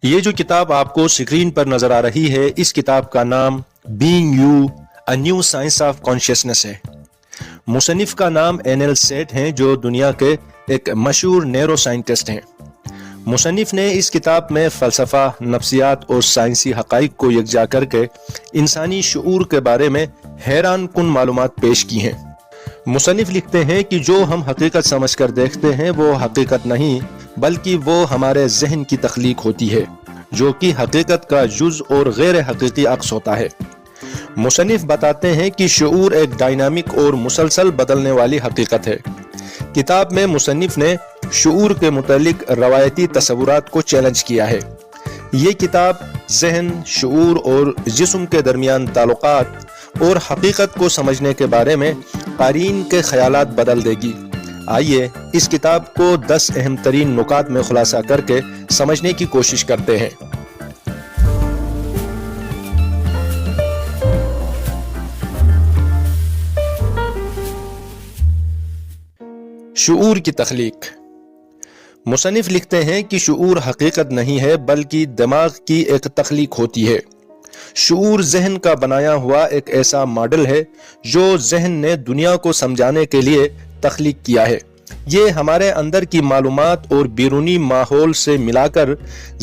یہ جو کتاب آپ کو اسکرین پر نظر آ رہی ہے، اس کتاب کا نام being you a new science of consciousness ہے۔ مصنف کا نام اینل سیٹ ہیں، جو دنیا کے ایک مشہور نیورو سائنٹسٹ ہیں۔ مصنف نے اس کتاب میں فلسفہ، نفسیات اور سائنسی حقائق کو یکجا کر کے انسانی شعور کے بارے میں حیران کن معلومات پیش کی ہیں۔ مصنف لکھتے ہیں کہ جو ہم حقیقت سمجھ کر دیکھتے ہیں وہ حقیقت نہیں، بلکہ وہ ہمارے ذہن کی تخلیق ہوتی ہے، جو کہ حقیقت کا جز اور غیر حقیقی عکس ہوتا ہے۔ مصنف بتاتے ہیں کہ شعور ایک ڈائنامک اور مسلسل بدلنے والی حقیقت ہے۔ کتاب میں مصنف نے شعور کے متعلق روایتی تصورات کو چیلنج کیا ہے۔ یہ کتاب ذہن، شعور اور جسم کے درمیان تعلقات اور حقیقت کو سمجھنے کے بارے میں قارئین کے خیالات بدل دے گی۔ آئیے اس کتاب کو 10 اہم ترین نکات میں خلاصہ کر کے سمجھنے کی کوشش کرتے ہیں۔ شعور کی تخلیق۔ مصنف لکھتے ہیں کہ شعور حقیقت نہیں ہے، بلکہ دماغ کی ایک تخلیق ہوتی ہے۔ شعور ذہن کا بنایا ہوا ایک ایسا ماڈل ہے جو ذہن نے دنیا کو سمجھانے کے لیے تخلیق کیا ہے۔ یہ ہمارے اندر کی معلومات اور بیرونی ماحول سے ملا کر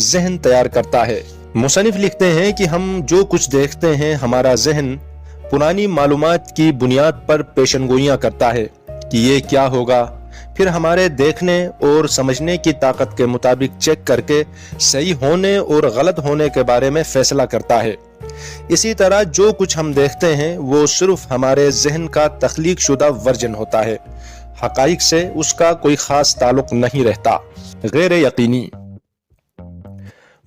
ذہن تیار کرتا ہے۔ مصنف لکھتے ہیں کہ ہم جو کچھ دیکھتے ہیں، ہمارا ذہن پرانی معلومات کی بنیاد پر پیشن گوئیاں کرتا ہے کہ یہ کیا ہوگا، پھر ہمارے دیکھنے اور سمجھنے کی طاقت کے مطابق چیک کر کے صحیح ہونے اور غلط ہونے کے بارے میں فیصلہ کرتا ہے۔ اسی طرح جو کچھ ہم دیکھتے ہیں وہ صرف ہمارے ذہن کا تخلیق شدہ ورژن ہوتا ہے، حقائق سے اس کا کوئی خاص تعلق نہیں رہتا۔ غیر یقینی۔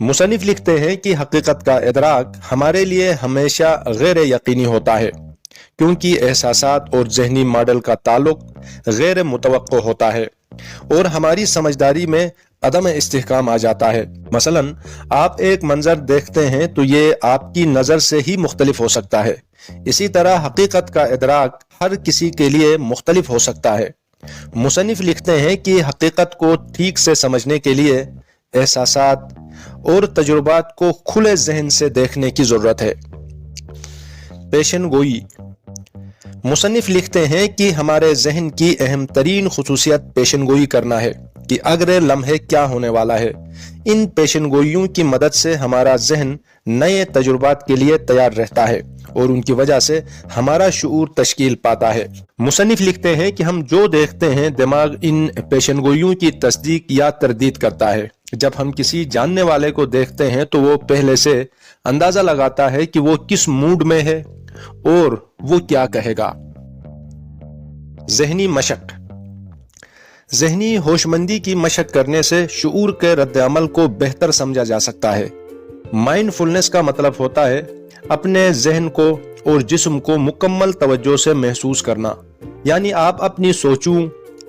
مصنف لکھتے ہیں کہ حقیقت کا ادراک ہمارے لیے ہمیشہ غیر یقینی ہوتا ہے، کیونکہ احساسات اور ذہنی ماڈل کا تعلق غیر متوقع ہوتا ہے اور ہماری سمجھداری میں عدم استحکام آ جاتا ہے۔ مثلا آپ ایک منظر دیکھتے ہیں تو یہ آپ کی نظر سے ہی مختلف ہو سکتا ہے۔ اسی طرح حقیقت کا ادراک ہر کسی کے لیے مختلف ہو سکتا ہے۔ مصنف لکھتے ہیں کہ حقیقت کو ٹھیک سے سمجھنے کے لیے احساسات اور تجربات کو کھلے ذہن سے دیکھنے کی ضرورت ہے۔ پیشن گوئی۔ مصنف لکھتے ہیں کہ ہمارے ذہن کی اہم ترین خصوصیت پیشن گوئی کرنا ہے کہ اگلے لمحے کیا ہونے والا ہے۔ ان پیشن گوئیوں کی مدد سے ہمارا ذہن نئے تجربات کے لیے تیار رہتا ہے اور ان کی وجہ سے ہمارا شعور تشکیل پاتا ہے۔ مصنف لکھتے ہیں کہ ہم جو دیکھتے ہیں، دماغ ان پیشن گوئیوں کی تصدیق یا تردید کرتا ہے۔ جب ہم کسی جاننے والے کو دیکھتے ہیں تو وہ پہلے سے اندازہ لگاتا ہے کہ وہ کس موڈ میں ہے اور وہ کیا کہے گا۔ ذہنی مشق۔ ذہنی ہوشمندی کی مشق کرنے سے شعور کے رد عمل کو بہتر سمجھا جا سکتا ہے۔ مائنڈ فلنس کا مطلب ہوتا ہے اپنے ذہن کو اور جسم کو مکمل توجہ سے محسوس کرنا، یعنی آپ اپنی سوچوں،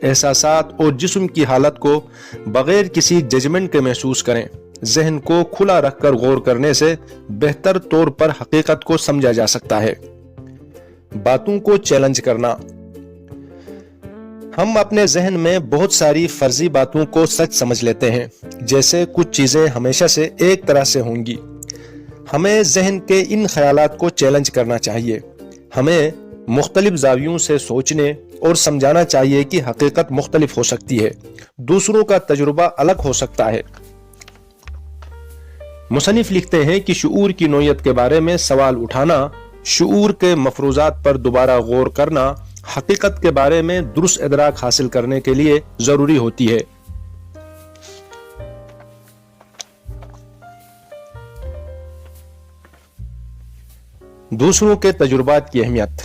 احساسات اور جسم کی حالت کو بغیر کسی ججمنٹ کے محسوس کریں۔ ذہن کو کھلا رکھ کر غور کرنے سے بہتر طور پر حقیقت کو سمجھا جا سکتا ہے۔ باتوں کو چیلنج کرنا۔ ہم اپنے ذہن میں بہت ساری فرضی باتوں کو سچ سمجھ لیتے ہیں، جیسے کچھ چیزیں ہمیشہ سے ایک طرح سے ہوں گی۔ ہمیں ذہن کے ان خیالات کو چیلنج کرنا چاہیے۔ ہمیں مختلف زاویوں سے سوچنے اور سمجھانا چاہیے کہ حقیقت مختلف ہو سکتی ہے، دوسروں کا تجربہ الگ ہو سکتا ہے۔ مصنف لکھتے ہیں کہ شعور کی نوعیت کے بارے میں سوال اٹھانا، شعور کے مفروضات پر دوبارہ غور کرنا، حقیقت کے بارے میں درست ادراک حاصل کرنے کے لیے ضروری ہوتی ہے۔ دوسروں کے تجربات کی اہمیت۔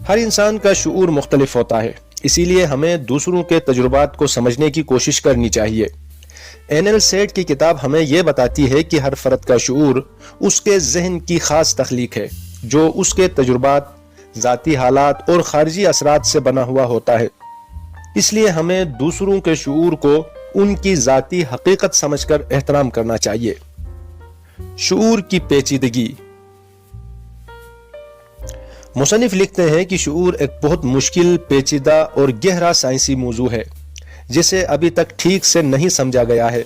ہر انسان کا شعور مختلف ہوتا ہے، اسی لیے ہمیں دوسروں کے تجربات کو سمجھنے کی کوشش کرنی چاہیے۔ اینل سیٹ کی کتاب ہمیں یہ بتاتی ہے کہ ہر فرد کا شعور اس کے ذہن کی خاص تخلیق ہے، جو اس کے تجربات، ذاتی حالات اور خارجی اثرات سے بنا ہوا ہوتا ہے۔ اس لیے ہمیں دوسروں کے شعور کو ان کی ذاتی حقیقت سمجھ کر احترام کرنا چاہیے۔ شعور کی پیچیدگی۔ مصنف لکھتے ہیں کہ شعور ایک بہت مشکل، پیچیدہ اور گہرا سائنسی موضوع ہے جسے ابھی تک ٹھیک سے نہیں سمجھا گیا ہے۔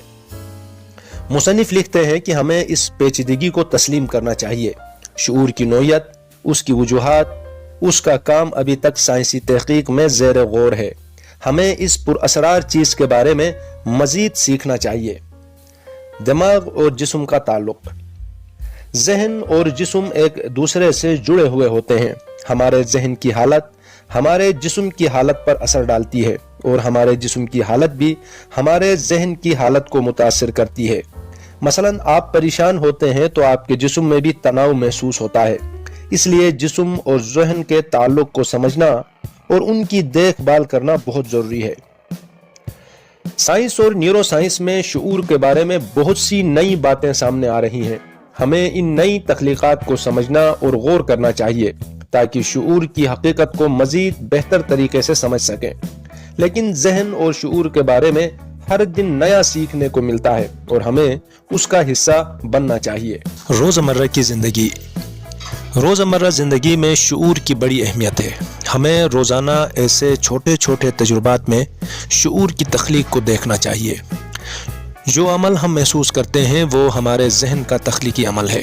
مصنف لکھتے ہیں کہ ہمیں اس پیچیدگی کو تسلیم کرنا چاہیے۔ شعور کی نوعیت، اس کی وجوہات، اس کا کام ابھی تک سائنسی تحقیق میں زیر غور ہے۔ ہمیں اس پراسرار چیز کے بارے میں مزید سیکھنا چاہیے۔ دماغ اور جسم کا تعلق۔ ذہن اور جسم ایک دوسرے سے جڑے ہوئے ہوتے ہیں۔ ہمارے ذہن کی حالت ہمارے جسم کی حالت پر اثر ڈالتی ہے اور ہمارے جسم کی حالت بھی ہمارے ذہن کی حالت کو متاثر کرتی ہے۔ مثلا آپ پریشان ہوتے ہیں تو آپ کے جسم میں بھی تناؤ محسوس ہوتا ہے۔ اس لیے جسم اور ذہن کے تعلق کو سمجھنا اور ان کی دیکھ بھال کرنا بہت ضروری ہے۔ سائنس اور نیورو سائنس میں شعور کے بارے میں بہت سی نئی باتیں سامنے آ رہی ہیں۔ ہمیں ان نئی تخلیقات کو سمجھنا اور غور کرنا چاہیے تاکہ شعور کی حقیقت کو مزید بہتر طریقے سے سمجھ سکیں۔ لیکن ذہن اور شعور کے بارے میں ہر دن نیا سیکھنے کو ملتا ہے اور ہمیں اس کا حصہ بننا چاہیے۔ روزمرہ کی زندگی۔ روزمرہ زندگی میں شعور کی بڑی اہمیت ہے۔ ہمیں روزانہ ایسے چھوٹے چھوٹے تجربات میں شعور کی تخلیق کو دیکھنا چاہیے۔ جو عمل ہم محسوس کرتے ہیں وہ ہمارے ذہن کا تخلیقی عمل ہے۔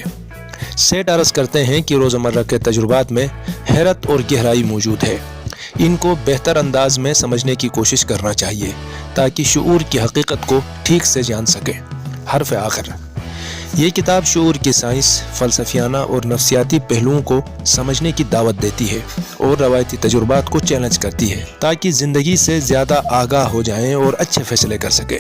سیٹ عرض کرتے ہیں کہ روزمرہ کے تجربات میں حیرت اور گہرائی موجود ہے۔ ان کو بہتر انداز میں سمجھنے کی کوشش کرنا چاہیے تاکہ شعور کی حقیقت کو ٹھیک سے جان سکیں۔ حرف آخر۔ یہ کتاب شعور کی سائنس، فلسفیانہ اور نفسیاتی پہلوؤں کو سمجھنے کی دعوت دیتی ہے اور روایتی تجربات کو چیلنج کرتی ہے تاکہ زندگی سے زیادہ آگاہ ہو جائیں اور اچھے فیصلے کر سکیں۔